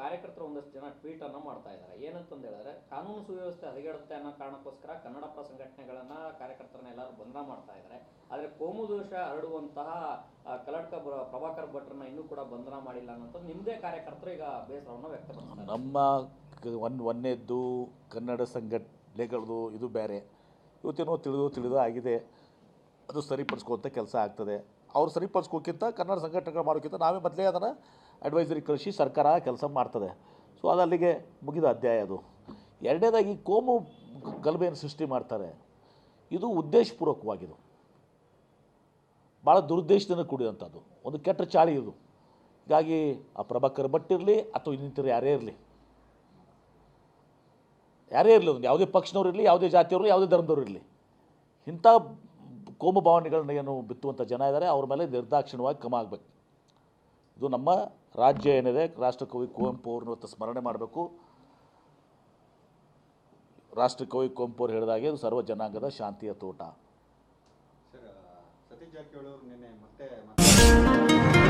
ಕಾರ್ಯಕರ್ತರು ಒಂದಷ್ಟು ಜನ ಟ್ವೀಟ್ ಅನ್ನು ಮಾಡ್ತಾ ಇದ್ದಾರೆ. ಏನಂತಂದು ಹೇಳಿದ್ರೆ, ಕಾನೂನು ಸುವ್ಯವಸ್ಥೆ ಹದಗೆಡುತ್ತೆ ಅನ್ನೋ ಕಾರಣಕ್ಕೋಸ್ಕರ ಕನ್ನಡಪರ ಸಂಘಟನೆಗಳನ್ನ ಕಾರ್ಯಕರ್ತರನ್ನ ಎಲ್ಲರೂ ಬಂಧನ ಮಾಡ್ತಾ ಇದ್ದಾರೆ. ಆದರೆ ಕೋಮು ದೋಷ ಹರಡುವಂತಹ ಕಲ್ಲಡ್ಕ ಪ್ರಭಾಕರ್ ಭಟ್ರನ್ನ ಇನ್ನೂ ಕೂಡ ಬಂಧನ ಮಾಡಿಲ್ಲ ಅನ್ನೋದು ನಿಮ್ಮದೇ ಕಾರ್ಯಕರ್ತರು ಈಗ ಬೇಸರವನ್ನು ವ್ಯಕ್ತಪಡಿಸ್ತಾರೆ. ನಮ್ಮ ಒಂದನೇದ್ದು ಕನ್ನಡ ಸಂಘಟನೆಗಳದು ಇದು ಬೇರೆ. ಇವತ್ತೇನೋ ತಿಳಿದು ಆಗಿದೆ, ಅದು ಸರಿಪಡಿಸ್ಕೊಂತ ಕೆಲಸ ಆಗ್ತದೆ. ಅವ್ರು ಸರಿಪಡಿಸ್ಕೋಕ್ಕಿಂತ ಕನ್ನಡ ಸಂಘಟನೆಗಳು ಮಾಡೋಕ್ಕಿಂತ ನಾವೇ ಮೊದಲೇ ಅದನ್ನು ಅಡ್ವೈಸರಿ ಕಳಿಸಿ ಸರ್ಕಾರ ಕೆಲಸ ಮಾಡ್ತದೆ. ಸೊ ಅದು ಅಲ್ಲಿಗೆ ಮುಗಿದ ಅಧ್ಯಾಯ. ಅದು ಎರಡನೇದಾಗಿ ಕೋಮು ಗಲಭೆಯನ್ನು ಸೃಷ್ಟಿ ಮಾಡ್ತಾರೆ. ಇದು ಉದ್ದೇಶಪೂರ್ವಕವಾಗಿದ್ದು, ಭಾಳ ದುರುದ್ದೇಶದಿಂದ ಕೂಡಿದಂಥದ್ದು, ಒಂದು ಕೆಟ್ಟ ಚಾಳಿ ಇದು. ಹೀಗಾಗಿ ಆ ಪ್ರಭಾಕರ್ ಭಟ್ ಇರಲಿ ಅಥವಾ ಇನ್ನಿತರ ಯಾರೇ ಇರಲಿ ಒಂದು ಯಾವುದೇ ಪಕ್ಷನವ್ರು ಇರಲಿ, ಯಾವುದೇ ಜಾತಿಯವರು, ಯಾವುದೇ ಧರ್ಮದವ್ರು ಇರಲಿ, ಇಂಥ ಕೋಮು ಭಾವನೆಗಳನ್ನ ಏನು ಬಿತ್ತುವಂಥ ಜನ ಇದ್ದಾರೆ, ಅವ್ರ ಮೇಲೆ ನಿರ್ದಾಕ್ಷಿಣ್ಯವಾಗಿ ಕ್ರಮ ಆಗಬೇಕು. ಇದು ನಮ್ಮ ರಾಜ್ಯ ಏನಿದೆ, ರಾಷ್ಟ್ರಕವಿ ಕುವೆಂಪು ಅವ್ರನ್ನ ಇವತ್ತು ಸ್ಮರಣೆ ಮಾಡಬೇಕು. ರಾಷ್ಟ್ರಕವಿ ಕುವೆಂಪು ಅವ್ರು ಹೇಳಿದಾಗೆ ಇದು ಸರ್ವ ಜನಾಂಗದ ಶಾಂತಿಯ ತೋಟ. ಸರ್, ಸತೀಶ್ ಜಾರಕಿಹೊಳಿ ಅವರು ನಿನ್ನೆ ಮತ್ತೆ